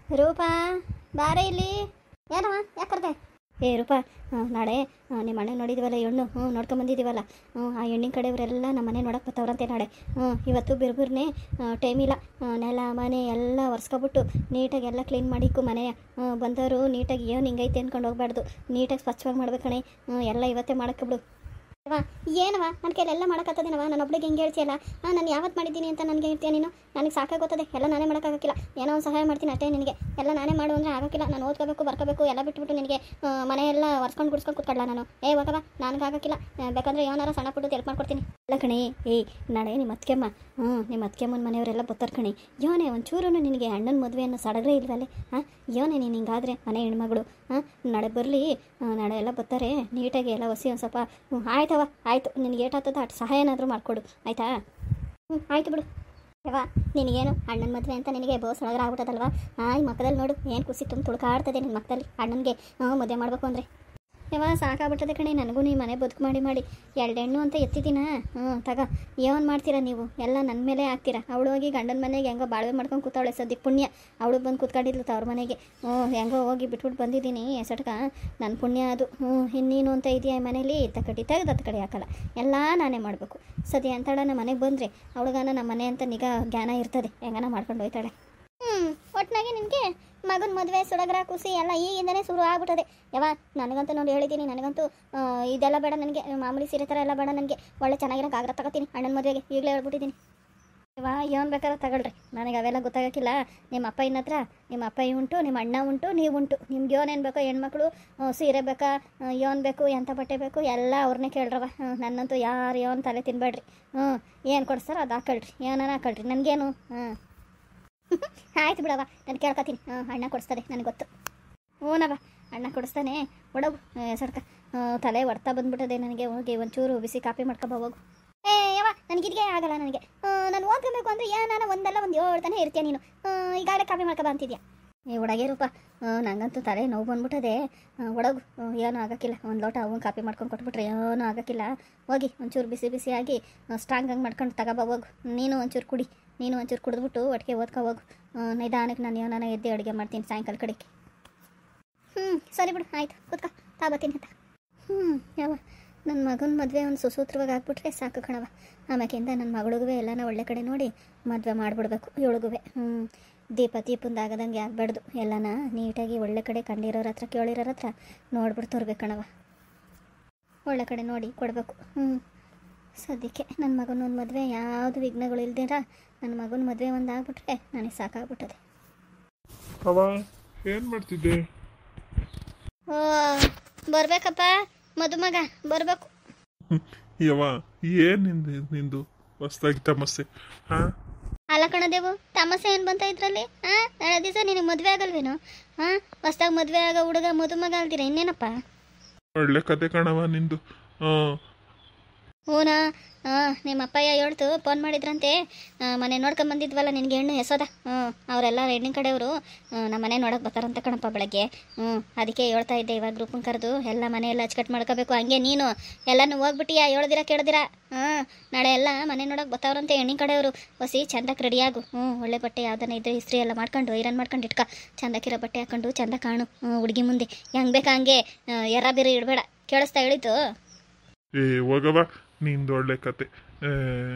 ರೂಪಾ ಬಾರ ಇಲ್ಲಿ. ಏನವ ಯಾಕೆ ಕರ್ದೆ? ಏ ರೂಪಾ, ನಾಳೆ ನಿಮ್ಮ ಅಣ್ಣ ನೋಡಿದ್ವಲ್ಲ ಹೆಣ್ಣು, ನೋಡ್ಕೊಂಬಂದಿದ್ದೀವಲ್ಲ, ಆ ಹೆಣ್ಣಿನ ಕಡೆಯವರೆಲ್ಲ ನಮ್ಮ ಮನೆ ನೋಡಕ್ಕೆ ಬರ್ತಾವ್ರಂತೆ ನಾಳೆ. ಇವತ್ತು ಬಿರ್ಬಿರ್ನೇ ಟೈಮ್ ಇಲ್ಲ, ನೆಲ ಮನೆ ಎಲ್ಲ ಒರೆಸ್ಕೊಬಿಟ್ಟು ನೀಟಾಗಿ ಎಲ್ಲ ಕ್ಲೀನ್ ಮಾಡಿಕ್ಕು ಮನೆಯ. ಬಂದವರು ನೀಟಾಗಿ ಏನು ಹಿಂಗೈತೆ ಅಂದ್ಕೊಂಡು ಹೋಗ್ಬಾರ್ದು, ನೀಟಾಗಿ ಸ್ವಚ್ಛವಾಗಿ ಮಾಡ್ಬೇಕಣೆ. ಎಲ್ಲ ಇವತ್ತೇ ಮಾಡಕ್ಕೆ ಬಿಡು. ಏನವ ನನ್ನ ಕೈಲೆಲ್ಲ ಮಾಡೋಕ್ಕತ್ತದೇನವ? ನಾನು ಒಬ್ಳಿಗೆ ಹಿಂಗೆ ಹೇಳ್ತೀಯಲ್ಲ, ನಾನು ಯಾವತ್ತು ಮಾಡಿದ್ದೀನಿ ಅಂತ ನನಗೆ ಹೇಳ್ತೀಯ ನೀನು? ನನಗೆ ಸಾಕಾಗೋತ್ತದೆ, ಎಲ್ಲ ನಾನೇ ಮಾಡೋಕ್ಕಾಗಕ್ಕಿಲ್ಲ. ಏನೋ ಒಂದು ಸಹಾಯ ಮಾಡ್ತೀನಿ ಅಷ್ಟೇ ನಿನಗೆ, ಎಲ್ಲ ನಾನೇ ಮಾಡು ಅಂದರೆ ಆಗೋಕ್ಕಿಲ್ಲ. ನಾನು ಓದ್ಕೋಬೇಕು ಬರ್ಕೋಬೇಕು ಎಲ್ಲ ಬಿಟ್ಬಿಟ್ಟು ನಿನಗೆ ಮನೆಯೆಲ್ಲ ಒರ್ಸ್ಕೊಂಡು ಗುಡ್ಸ್ಕೊಂಡು ಕೂತ್ಕೊಳ್ಳ ನಾನು. ಹೋಗವ, ನನಗಾಗಕ್ಕಿಲ್ಲ. ಬೇಕಂದ್ರೆ ಏನಾರ ಸಣ್ಣ ಪುಟ್ಟು ಹೆಲ್ಪ್ ಮಾಡ್ಕೊಡ್ತೀನಿ. ಅಲ್ಲ ಕಣಿ, ನಾಳೆ ನಿಮ್ಮ ಅತ್ಕೆಮ್ಮ, ನಿಮ್ಮ ಅತ್ಕೆಮ್ಮನ ಮನೆಯವರೆಲ್ಲ ಬರ್ತಾರೆ ಕಣಿ. ಯೋನೇ ಒಂಚೂರು ನಿನಗೆ ಅಣ್ಣನ ಮದುವೆ ಅನ್ನೋ ಸಡಗರೇ ಇಲ್ವಲ್ಲೇ? ಯೋನೇ ನೀನು ಹಿಂಗಾದರೆ ಮನೆ ಹೆಣ್ಮಗಳು. ನಾಳೆ ಬರಲಿ, ನಾಳೆ ಎಲ್ಲ ಬರ್ತಾರೆ, ನೀಟಾಗಿ ಎಲ್ಲ ಒಸಿ ಒಂದು ಸ್ವಲ್ಪ. ಆಯ್ತವ, ಆಯಿತು, ನಿನಗೆ ಏಟಾಗ್ತದ ಅಷ್ಟು ಸಹಾಯ ಏನಾದರೂ ಮಾಡಿಕೊಡು, ಆಯಿತಾ? ಆಯಿತು ಬಿಡು. ಯವ್ವ, ನಿನಗೇನು ಅಣ್ಣನ ಮದುವೆ ಅಂತ ನಿನಗೆ ಬಹು ಸಡಗರ ಆಗ್ಬಿಟ್ಟದಲ್ವಾ? ಈ ಮಕ್ಕದಲ್ಲಿ ನೋಡು ಏನು ಖುಷಿ ತುಂಬ ತುಳ್ಕಾಡ್ತದೆ ನಿನ್ನ ಮಕ್ಕದಲ್ಲಿ ಅಣ್ಣನಿಗೆ ಮದುವೆ ಮಾಡಬೇಕು ಅಂದರೆ. ಯವ್ವ ಸಾಕಾಗ್ಬಿಟ್ಟದೆ ಕಣೆ ನನಗೂ. ನೀ ಮನೆ ಬದುಕು ಮಾಡಿ ಮಾಡಿ 2 ಹೆಣ್ಣು ಅಂತ ಎತ್ತಿದ್ದೀನ. ತಗ, ಏನು ಮಾಡ್ತೀರಾ ನೀವು? ಎಲ್ಲ ನನ್ನ ಮೇಲೆ ಹಾಕ್ತೀರಾ. ಅವಳು ಹೋಗಿ ಗಂಡನ ಮನೆಗೆ ಹೆಂಗೋ ಬಾಳ್ವೆ ಮಾಡ್ಕೊಂಡು ಕೂತಾವಳೆ, ಸದ್ಯ ಪುಣ್ಯ ಅವಳು ಬಂದು ಕೂತ್ಕೊಂಡಿದ್ಲು ಅವ್ರ ಮನೆಗೆ. ಹೆಂಗೋ ಹೋಗಿ ಬಿಟ್ಬಿಟ್ಟು ಬಂದಿದ್ದೀನಿ ಎಸಟ್ಕ, ನನ್ನ ಪುಣ್ಯ ಅದು. ಇನ್ನೀನು ಅಂತ ಇದೆಯಾ ಮನೇಲಿ? ತಕ್ಕಡಿ ತೆಗೆದು ಕಡೆ ಹಾಕಲ್ಲ, ಎಲ್ಲ ನಾನೇ ಮಾಡಬೇಕು. ಸದ್ಯ ಅಂತಳ ನಮ್ಮ ಮನೆಗೆ ಬಂದರೆ ಅವಳಿಗಾನ ನಮ್ಮ ಮನೆ ಅಂತ ನಿಗಾ ಜ್ಞಾನ ಇರ್ತದೆ, ಹೆಂಗಾನ ಮಾಡ್ಕೊಂಡು ಹೋಯ್ತಾಳೆ. ಒಟ್ಟಿನಾಗಿ ನಿನಗೆ ಮಗನ ಮದುವೆ ಸಡಗರ ಖುಷಿ ಎಲ್ಲ ಈಗಿಂದನೇ ಶುರು ಆಗ್ಬಿಟ್ಟದೆ. ಯವ್ವ ನನಗಂತೂ ನೋಡಿ ಹೇಳಿದ್ದೀನಿ, ನನಗಂತೂ ಇದೆಲ್ಲ ಬೇಡ ನನಗೆ, ಮಾಮೂಲಿ ಸೀರೆ ಥರ ಎಲ್ಲ ಬೇಡ ನನಗೆ. ಒಳ್ಳೆ ಚೆನ್ನಾಗಿರೋ ಗಾಗ್ರ ತಗೋತೀನಿ ಅಣ್ಣನ ಮದುವೆಗೆ, ಈಗಲೇ ಹೇಳ್ಬಿಟ್ಟಿದ್ದೀನಿ. ಯವ್ವ ಏನು ಬೇಕಾದ್ರೆ ತಗೊಳ್ರಿ, ನನಗೆ ಅವೆಲ್ಲ ಗೊತ್ತಾಗಕ್ಕಿಲ್ಲ. ನಿಮ್ಮ ಅಪ್ಪ ಹತ್ರ ನಿಮ್ಮ ಅಪ್ಪ ಉಂಟು, ನಿಮ್ಮ ಅಣ್ಣ ಉಂಟು, ನೀವು ಉಂಟು. ನಿಮ್ಗೆ ಏನೇನು ಬೇಕೋ ಹೆಣ್ಮಕ್ಳು, ಸೀರೆ ಬೇಕಾ, ಏನು ಬೇಕು, ಎಂಥ ಬಟ್ಟೆ ಬೇಕು ಎಲ್ಲ ಅವ್ರನ್ನೇ ಕೇಳ್ರವ. ನನ್ನಂತೂ ಯಾರು ಏನು ತಲೆ ತಿನ್ಬೇಡ್ರಿ. ಏನು ಕೊಡಿಸ್ತಾರೋ ಅದು ಹಾಕೊಳ್ರಿ, ಏನಾರ ಹಾಕೊಳ್ರಿ, ನನಗೇನು. ಆಯ್ತು ಬಿಡವ, ನಾನು ಕೇಳ್ಕೊತೀನಿ. ಅಣ್ಣ ಕೊಡಿಸ್ತದೆ ನನಗೆ ಗೊತ್ತು. ಹ್ಞೂನವ, ಅಣ್ಣ ಕೊಡಿಸ್ತಾನೆ. ಒಡಗು ಸಡ್ಕ, ತಲೆ ಹೊಡ್ತಾ ಬಂದ್ಬಿಟ್ಟದೆ ನನಗೆ. ಹೋಗಿ ಒಂಚೂರು ಬಿಸಿ ಕಾಫಿ ಮಾಡ್ಕೊಬ ಹೋಗು. ಯವ್ವ ನನಗಿದ್ಗೆ ಆಗಲ್ಲ, ನನಗೆ ನಾನು ಓದ್ಕೊಬೇಕು ಅಂದರೆ ಏನಾನ ಒಂದಲ್ಲ ಒಂದು ಹೇಳ್ತಾನೆ ಇರ್ತೀಯ ನೀನು. ಈಗಾಗಲೇ ಕಾಫಿ ಮಾಡ್ಕೊಬ ಅಂತಿದ್ಯಾ? ಒಳಗೆ ರೂಪ, ನನಗಂತೂ ತಲೆ ನೋವು ಬಂದ್ಬಿಟ್ಟದೆ. ಒಳಗು, ಏನೂ ಆಗೋಕ್ಕಿಲ್ಲ. ಒಂದು ಲೋಟ ಅವನು ಕಾಫಿ ಮಾಡ್ಕೊಂಡು ಕೊಟ್ಬಿಟ್ರೆ ಏನೂ ಆಗೋಕ್ಕಿಲ್ಲ. ಹೋಗಿ ಒಂಚೂರು ಬಿಸಿ ಬಿಸಿಯಾಗಿ ಸ್ಟ್ರಾಂಗಾಗಿ ಮಾಡ್ಕೊಂಡು ತಗೋಬ ಹೋಗು. ನೀನು ಒಂಚೂರು ಕುಡಿ, ನೀನು ಒಂಚೂರು ಕುಡಿದ್ಬಿಟ್ಟು ಒಟ್ಟಿಗೆ ಓದ್ಕೊ ಹೋಗು. ನಿಧಾನಕ್ಕೆ ನಾನು ಏನಾನ ಎದ್ದು ಅಡುಗೆ ಮಾಡ್ತೀನಿ ಸಾಯಂಕಾಲ ಕಡೆಗೆ. ಸರಿ ಬಿಡು, ಆಯಿತು, ಕೂತ್ಕೊ, ತಾಬತ್ತೀನಿ ಅಂತ. ಯಾವ ನನ್ನ ಮಗನ ಮದುವೆ ಒಂದು ಸುಸೂತ್ರವಾಗಿ ಆಗ್ಬಿಟ್ರೆ ಸಾಕು ಕಣವ. ಆಮ್ಯಾಕೆಂದ ನನ್ನ ಮಗಳಿಗೂ ಎಲ್ಲನ ಒಳ್ಳೆ ಕಡೆ ನೋಡಿ ಮದುವೆ ಮಾಡಿಬಿಡ್ಬೇಕು. ಇವಳಿಗೂ ದೀಪಂದು ಆಗದಂಗೆ ಆಗಬಾರ್ದು. ಎಲ್ಲನ ನೀಟಾಗಿ ಒಳ್ಳೆ ಕಡೆ ಕಂಡಿರೋರ ಹತ್ರ ಕೇಳಿರೋರ ಹತ್ರ ನೋಡ್ಬಿಟ್ಟು ತೋರ್ಬೇಕಣವ. ಒಳ್ಳೆ ಕಡೆ ನೋಡಿ ಕೊಡಬೇಕು. ಸದ್ಯಕ್ಕೆ ನನ್ನ ಮಗನ ಒಂದು ಮದುವೆ ಯಾವುದು ವಿಘ್ನಗಳು ಇಲ್ದಿರ ನನ್ನ ಮಗನ ಮದುವೆ ಒಂದು ಆಗ್ಬಿಟ್ರೆ ನನಗೆ ಸಾಕಾಗ್ಬಿಟ್ಟದೆ. ಏನು ಮಾಡ್ತಿದ್ದೆ? ಬರ್ಬೇಕಪ್ಪ ಮದುಮಗ, ಬರಬೇಕು. ಯವ್ವ ಏನು ನಿಂದು ಹೊಸ್ದಾಗಿ ತಮಸ್ಸೆ? ಅಲ್ಲ ಕಣದೇವು, ತಮಸ್ಸೆ ಏನು ಬಂತ ಇದ್ರಲ್ಲಿ? ನಾಳೆ ದಿವಸ ನಿನಗೆ ಮದುವೆ ಆಗಲ್ವೇನು? ಹೊಸ್ದಾಗಿ ಮದುವೆ ಆಗ ಹುಡುಗ ಮದುಮಗ ಆಗ್ತೀರಾ ಇನ್ನೇನಪ್ಪ? ಒಳ್ಳೆ ಕತೆ ಕಣವ ನಿಂದು. ಹೂನಾ, ನಿಮ್ಮ ಅಪ್ಪಯ್ಯ ಹೇಳ್ತು, ಫೋನ್ ಮಾಡಿದ್ರಂತೆ. ಮನೆ ನೋಡ್ಕೊಂಬಂದಿದ್ವಲ್ಲ ನಿನಗೆ ಹೆಣ್ಣು ಎಸೋದ, ಅವರೆಲ್ಲ ಹೆಣ್ಣಿನ ಕಡೆಯವರು ನಮ್ಮ ಮನೆ ನೋಡೋಕೆ ಬರ್ತಾರಂತ ಕಣಪ್ಪ ಬೆಳಗ್ಗೆ. ಅದಕ್ಕೆ ಹೇಳ್ತಾ ಇದ್ದೆ, ಇವಾಗ ಗ್ರೂಪನ್ನು ಕರೆದು ಎಲ್ಲ ಮನೆಯೆಲ್ಲ ಅಚ್ಚುಕಟ್ಟು ಮಾಡ್ಕೋಬೇಕು. ಹಂಗೆ ನೀನು ಎಲ್ಲನೂ ಹೋಗ್ಬಿಟ್ಟಿಯಾ, ಹೇಳ್ದಿರಾ ಕೇಳ್ದಿರಾ? ನಾಳೆ ಎಲ್ಲ ಮನೆ ನೋಡೋಕೆ ಬರ್ತಾವ್ರಂತೆ ಹೆಣ್ಣಿನ ಕಡೆಯವರು. ಹೊಸಿ ಚಂದಕ್ಕೆ ರೆಡಿಯಾಗು. ಒಳ್ಳೆ ಬಟ್ಟೆ ಯಾವ್ದನ್ನ ಇದ್ರೆ ಇಸ್ತ್ರಿ ಎಲ್ಲ ಮಾಡ್ಕೊಂಡು ಐರನ್ ಮಾಡ್ಕೊಂಡು ಇಟ್ಕ. ಚಂದಕ್ಕಿರೋ ಬಟ್ಟೆ ಹಾಕೊಂಡು ಚಂದ ಕಾಣು ಹುಡುಗಿ ಮುಂದೆ. ಹೆಂಗೆ ಬೇಕಾ ಹಂಗೆ ಎರ ಬೇರೆ ಇಡಬೇಡ. ಕೇಳಿಸ್ತಾ ಹೇಳಿತು? ಹೋಗವ ನಿಂದು ಒಳ್ಳೆ ಕತೆ.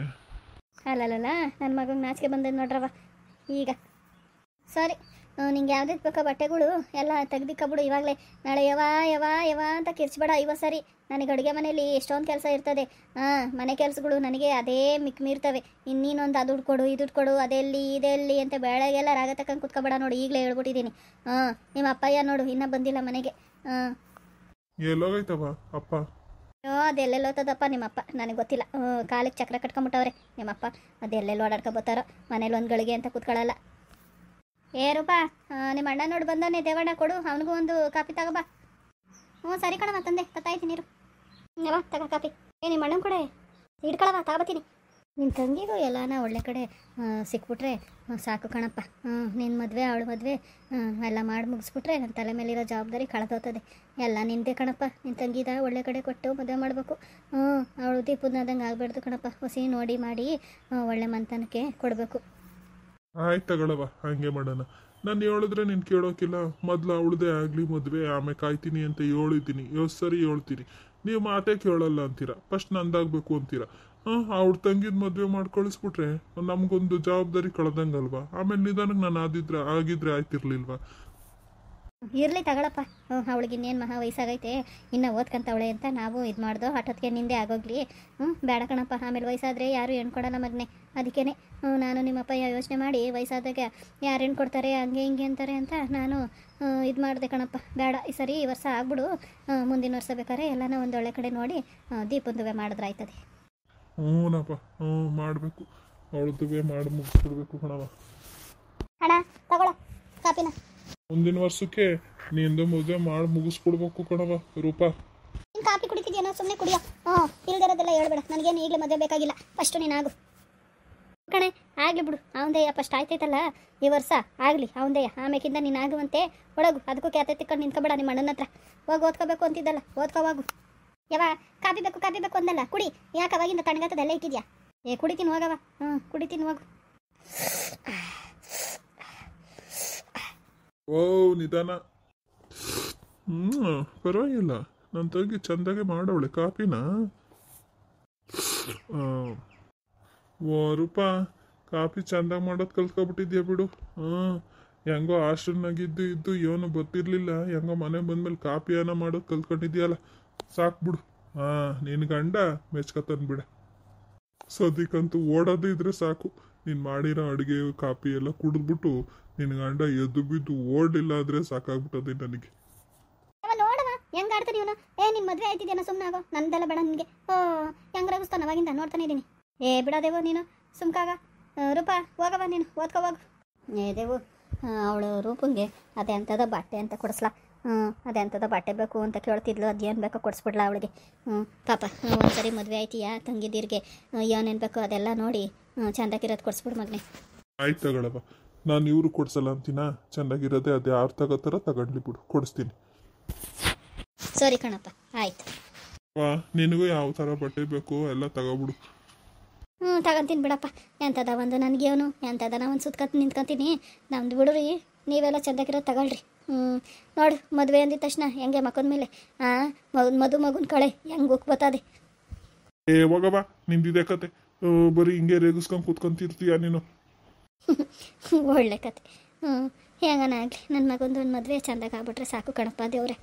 ಅಲ್ಲಲ್ಲ, ನನ್ನ ಮಗಂಗೆ ನಾಚಿಕೆ ಬಂದದ್ದು ನೋಡ್ರವ ಈಗ. ಸರಿ, ನಿಂಗೆ ಯಾವ್ದು ಬೇಕೋ ಬಟ್ಟೆಗಳು ಎಲ್ಲ ತೆಗ್ದಿಕ್ಕಬಿಡು ಇವಾಗಲೇ. ನಾಳೆ ಯವ ಅಂತ ಕಿರ್ಚ್ಬೇಡ. ಇವತ್ತು ಸರಿ, ನನಗೆ ಅಡುಗೆ ಮನೇಲಿ ಎಷ್ಟೊಂದು ಕೆಲಸ ಇರ್ತದೆ. ಮನೆ ಕೆಲಸಗಳು ನನಗೆ ಅದೇ ಮೀರ್ತವೆ. ಇನ್ನೀನೊಂದು ಅದು ಕೊಡು ಇದು ಕೊಡು, ಅದೆಲ್ಲಿ ಇದೆಲ್ಲಿ ಅಂತ ಬೆಳಗ್ಗೆಲ್ಲ ರಾಗ ತಕ್ಕಂಗೆ ಕುತ್ಕೊಬೇಡ. ನೋಡಿ ಈಗಲೇ ಹೇಳ್ಬಿಟ್ಟಿದ್ದೀನಿ. ನಿಮ್ಮ ಅಪ್ಪಯ್ಯ ನೋಡು ಇನ್ನೂ ಬಂದಿಲ್ಲ ಮನೆಗೆ. ಎಲ್ಲೋಗೈತವ ಅಪ್ಪ? ಅದೆಲ್ಲೆಲ್ಲೋತದಪ್ಪ ನಿಮ್ಮಪ್ಪ, ನನಗೆ ಗೊತ್ತಿಲ್ಲ. ಕಾಲಿಗೆ ಚಕ್ರ ಕಟ್ಕೊಂಬಿಟ್ಟವ್ರೆ ನಿಮ್ಮಪ್ಪ. ಅದೆಲ್ಲೆಲ್ಲೋ ಓಡಾಡ್ಕೊಬೋತಾರೋ, ಮನೇಲಿ ಒಂದು ಗಳಿಗೆ ಅಂತ ಕೂತ್ಕೊಳ್ಳಲ್ಲ. ರೂಪಾ, ನಿಮ್ಮ ಅಣ್ಣ ನೋಡಿ ಬಂದಾನೆ, ದೇವಣ್ಣ ಕೊಡು ಅವನಿಗೂ ಒಂದು ಕಾಫಿ ತಗೋಬಾ. ಸರಿ ಕಣವ, ತಂದೆ ತತ್ತಾಯ್ತು ನೀರು. ಯಾವ ತಗೋ ಕಾಫಿ. ನಿಮ್ಮ ಅಣ್ಣನ ಕಡೆ ಹಿಡ್ಕೊಳವ, ತಗೋಬತ್ತೀನಿ. ನಿನ್ನ ತಂಗಿಗೂ ಎಲ್ಲಾನ ಒಳ್ಳೆ ಕಡೆ ಸಿಕ್ಬಿಟ್ರೆ ಸಾಕು ಕಣಪ್ಪ. ನಿನ್ನ ಮದುವೆ ಅವಳು ಮದುವೆ ಎಲ್ಲ ಮಾಡಿ ಮುಗಿಸ್ಬಿಟ್ರೆ ನನ್ನ ತಲೆ ಮೇಲಿರೋ ಜವಾಬ್ದಾರಿ ಕಳೆದೋಗ್ತದೆ. ಎಲ್ಲ ನಿಂದೆ ಕಣಪ್ಪ. ನಿನ್ನ ತಂಗಿದ ಒಳ್ಳೆ ಕಡೆ ಕೊಟ್ಟು ಮದುವೆ ಮಾಡಬೇಕು. ಅವಳು ದೀಪದಾದಂಗೆ ಆಗಬಾರ್ದು ಕಣಪ್ಪ. ಹೊಸಿ ನೋಡಿ ಮಾಡಿ ಒಳ್ಳೆ ಮಂತನಕ್ಕೆ ಕೊಡಬೇಕು. ಆಯ್ತು ತಗೊಳವ, ಹಂಗೆ ಮಾಡೋಣ. ನಾನು ಹೇಳಿದ್ರೆ ನೀನು ಕೇಳೋಕಿಲ್ಲ. ಮೊದಲು ಅವಳದೇ ಆಗಲಿ ಮದುವೆ, ಆಮೇಲೆ ಕಾಯ್ತೀನಿ ಅಂತ ಹೇಳಿದ್ದೀನಿ. ಸರಿ ಹೇಳ್ತೀನಿ, ನೀವು ಮಾತೇ ಕೇಳಲ್ಲ ಅಂತೀರಾ. ಫಸ್ಟ್ ನಂದಾಗಬೇಕು ಅಂತೀರಾ. ಅವ್ಳ ತಂಗಿದ ಮದುವೆ ಮಾಡಿ ಕಳಿಸ್ಬಿಟ್ರೆ ನಮಗೊಂದು ಜವಾಬ್ದಾರಿ ಕಳೆದಂಗಲ್ವಾ? ಆಮೇಲೆ ನಿಧಾನಕ್ಕೆ ನಾನು ಆಗಿದ್ರೆ ಆಯ್ತಿರ್ಲಿಲ್ವಾ? ಇರಲಿ ತಗೊಳಪ್ಪ. ಅವಳಿಗೆ ಇನ್ನೇನು ಮಹಾ ವಯಸ್ಸಾಗೈತೆ, ಇನ್ನು ಓದ್ಕೊಂತವಳೆ ಅಂತ ನಾವು ಇದು ಮಾಡ್ದೋ ಹಠೋತ್ಗೆ ನಿಂದೆ ಆಗೋಗ್ಲಿ. ಬೇಡ ಕಣಪ್ಪ, ಆಮೇಲೆ ವಯಸ್ಸಾದರೆ ಯಾರು ಹೆಣ್ಣು ಕೊಡಲ್ಲ ಮಗನೆ. ಅದಕ್ಕೇ ನಾನು ನಿಮ್ಮಪ್ಪ ಯೋಚನೆ ಮಾಡಿ ವಯಸ್ಸಾದಾಗ ಯಾರು ಹೆಣ್ಣು ಕೊಡ್ತಾರೆ ಹಂಗೆ ಹಿಂಗೆ ಅಂತಾರೆ ಅಂತ ನಾನು ಇದು ಮಾಡಿದೆ ಕಣಪ್ಪ. ಬೇಡ, ಈ ಸರಿ ಈ ವರ್ಷ ಆಗ್ಬಿಡು. ಮುಂದಿನ ವರ್ಷ ಬೇಕಾದ್ರೆ ಎಲ್ಲನ ಒಂದೊಳ್ಳೆ ಕಡೆ ನೋಡಿ ದೀಪಂದುವೆ ಮಾಡಿದ್ರೆ ಆಯ್ತದೆ. ಹ್ಞೂನಪ್ಪ, ಮಾಡಬೇಕು. ಅವಳದುವೆ ಮಾಡಿ ಮುಗಿಸ್ಬಿಡ್ಬೇಕು ಕಣವ. ಅಣ್ಣ ತಗೊಳ ಕಾಪಿನ. ಮುಂದಿನ ವರ್ಷಕ್ಕೆ ನಿಂದು ಮದುವೆ ಮಾಡಿ ಮುಗಿಸ್ಕೊಡ್ಬೇಕು ಕಣವ ರೂಪಾ. ನೀನು ಕಾಪಿ ಕುಡಿತಿದ್ಯೇನೋ, ಸುಮ್ಮನೆ ಕುಡಿಯೋ. ಇಲ್ದಿರೋದೆಲ್ಲ ಹೇಳ್ಬೇಡ. ನನಗೇನು ಈಗಲೇ ಮದುವೆ ಬೇಕಾಗಿಲ್ಲ. ಫಸ್ಟು ನೀನಾಗು ಕಣೆ. ಆಗಲಿ ಬಿಡು, ಅವಂದಯ್ಯ ಫಸ್ಟ್ ಆಯ್ತೈತಲ್ಲ ಈ ವರ್ಷ ಆಗಲಿ ಅವಂದಯ್ಯ. ಆಮೇಕಿಂದ ನೀನು ಆಗುವಂತೆ ಒಳಗು. ಅದಕ್ಕೂ ಕ್ಯಾತೆ ತಿಕ್ಕೊಂಡು ನಿಂತ್ಕೊಬೇಡ ನಿಮ್ಮ ಅಣ್ಣನ ಹತ್ರ. ಹೋಗಿ ಓದ್ಕೋಬೇಕು ಅಂತಿದ್ದಲ್ಲ, ಓದ್ಕೋವಾಗು. ಕಾಪಿ ಬೇಕು ಅಂದಲ್ಲ, ಕುಡಿ. ಯಾಕೆ ಅವಾಗಿಂದ ತಣ್ಣಗತ್ತದೆಲ್ಲ ಇಟ್ಟಿದ್ಯಾ? ಕುಡಿತೀನಿ ಹೋಗವ. ಕುಡಿತೀನಿ ಹೋಗು. ಓ ನಿಧಾನ. ಪರವಾಗಿಲ್ಲ, ನನ್ನ ತಂಗಿ ಚಂದಾಗೆ ಮಾಡವಳೆ ಕಾಪಿನ. ಓ ರೂಪಾ, ಕಾಪಿ ಚಂದಾಗಿ ಮಾಡೋದು ಕಲ್ತ್ಕೊಬಿಟ್ಟಿದ್ಯಾ ಬಿಡು. ಹೆಂಗೋ ಹಾಸ್ಟೆಲ್ನಾಗಿದ್ದು ಇದ್ದು ಏನು ಗೊತ್ತಿರ್ಲಿಲ್ಲ, ಹೆಂಗೋ ಮನೆ ಬಂದ್ಮೇಲೆ ಕಾಪಿ ಏನೋ ಮಾಡೋದು ಕಲ್ತ್ಕೊಂಡಿದ್ಯಲ್ಲ, ಸಾಕು ಬಿಡು. ನಿನ್ನ ಗಂಡ ಮೆಚ್ಕೊತಾನೆ ಸದ್ಯಕ್ಕಂತೂ ಓಡೋದು ಇದ್ರೆ ಸಾಕು. ನೀನು ಮಾಡಿರೋ ಅಡುಗೆ ಕಾಪಿ ಎಲ್ಲ ಕುಡಿದ್ಬಿಟ್ಟು ನಿನ್ನ ಗಂಡ ಎದ್ದು ಬಿದ್ದು ಓಡಲಿಲ್ಲ ಆದರೆ ಸಾಕಾಗ್ಬಿಟ್ಟದೆ ನನಗೆ. ನೋಡವ ಹೆಂಗ್ ಆಡ್ತಾನೆ ಇವನು. ನಿನ್ ಮದ್ವೆ ಆಯ್ತಿದ್ಯಾನ, ಸುಮ್ಮನೆ ಆಗೋ. ನಂದೆಲ್ಲ ಬೇಡ ನಿನಗೆ. ಹೆಂಗ್ ರಗಿಸ್ತಾನ ಅವಾಗಿಂದ ನೋಡ್ತಾನೆ ಇದ್ದೀನಿ. ಬಿಡೋದೇವೋ ನೀನು, ಸುಮ್ಕಾಗ. ರೂಪಾ ಹೋಗವ, ನೀನು ಓದ್ಕೋವಾಗ. ದೇವು ಅವಳು ರೂಪಂಗೆ ಅದೇ ಅಂಥದ ಬಟ್ಟೆ ಅಂತ ಕೊಡಿಸ್ಲಾ. ಅದೇ ಅಂಥದ ಬಟ್ಟೆ ಬೇಕು ಅಂತ ಕೇಳ್ತಿದ್ಲು. ಅದೇನು ಬೇಕೋ ಕೊಡಿಸ್ಬಿಡ್ಲಾ ಅವಳಿಗೆ. ಪಾಪ ಒಂದ್ಸರಿ ಮದುವೆ ಆಯ್ತೀಯಾ ತಂಗಿದ್ದೀರಿಗೆ, ಏನೇನು ಬೇಕೋ ಅದೆಲ್ಲ ನೋಡಿ ಚೆಂದಾಗಿರೋದು ಕೊಡಿಸ್ಬಿಡು ಮಗನೆ. ಆಯ್ತು ತಗೊಳವ, ನಾನು ಇವರು ಕೊಡ್ಸಲ್ಲ ಅಂತೀನ. ಚೆನ್ನಾಗಿರೋದೆ ಅದು ಯಾರು ತಗೋತಾರ ತಗೊಂಡ್ಲಿ ಬಿಡು, ಕೊಡಿಸ್ತೀನಿ. ಸರಿ ಕಣಪ್ಪ, ಆಯ್ತು. ನಿನಗೂ ಯಾವ ಥರ ಬಟ್ಟೆ ಬೇಕು ಎಲ್ಲ ತಗೋಬಿಡು. ತಗೊಂತೀನಿ ಬಿಡಪ್ಪ. ಎಂಥದ ಒಂದು ನನಗೇನು ಎಂಥದ ನಾ ಒಂದು ಸುತ್ಕೊತ ನಿಂತ್ಕೊತೀನಿ. ನಮ್ದು ಬಿಡ್ರಿ, ನೀವೆಲ್ಲ ಚೆಂದಾಗಿರೋದು ತಗೊಳ್ರಿ. ನೋಡು ಮದುವೆ ಅಂದಿದ ತಕ್ಷಣ ಹೆಂಗೆ ಮಕ್ಕನ ಮೇಲೆ ಮಗುನ ಕಳೆ ಹೆಂಗೆ ಹೋಗಿ ಬರ್ತದೆ. ಹೋಗವ, ನಿಂದಿದೆ ಕತೆ. ಬರೀ ಹಿಂಗೆ ರೇಗಿಸ್ಕೊಂಡು ಕೂತ್ಕೊಂತಿರ್ತೀಯ ನೀನು. ಒಳ್ಳೆ ಕತೆ. ಹೆಂಗನ ಆಗಲಿ, ನನ್ನ ಮಗಂದು ಒಂದು ಮದುವೆ ಚೆಂದಾಗಿ ಆಗ್ಬಿಟ್ರೆ ಸಾಕು ಕಣಪ್ಪ ದೇವ್ರೆ.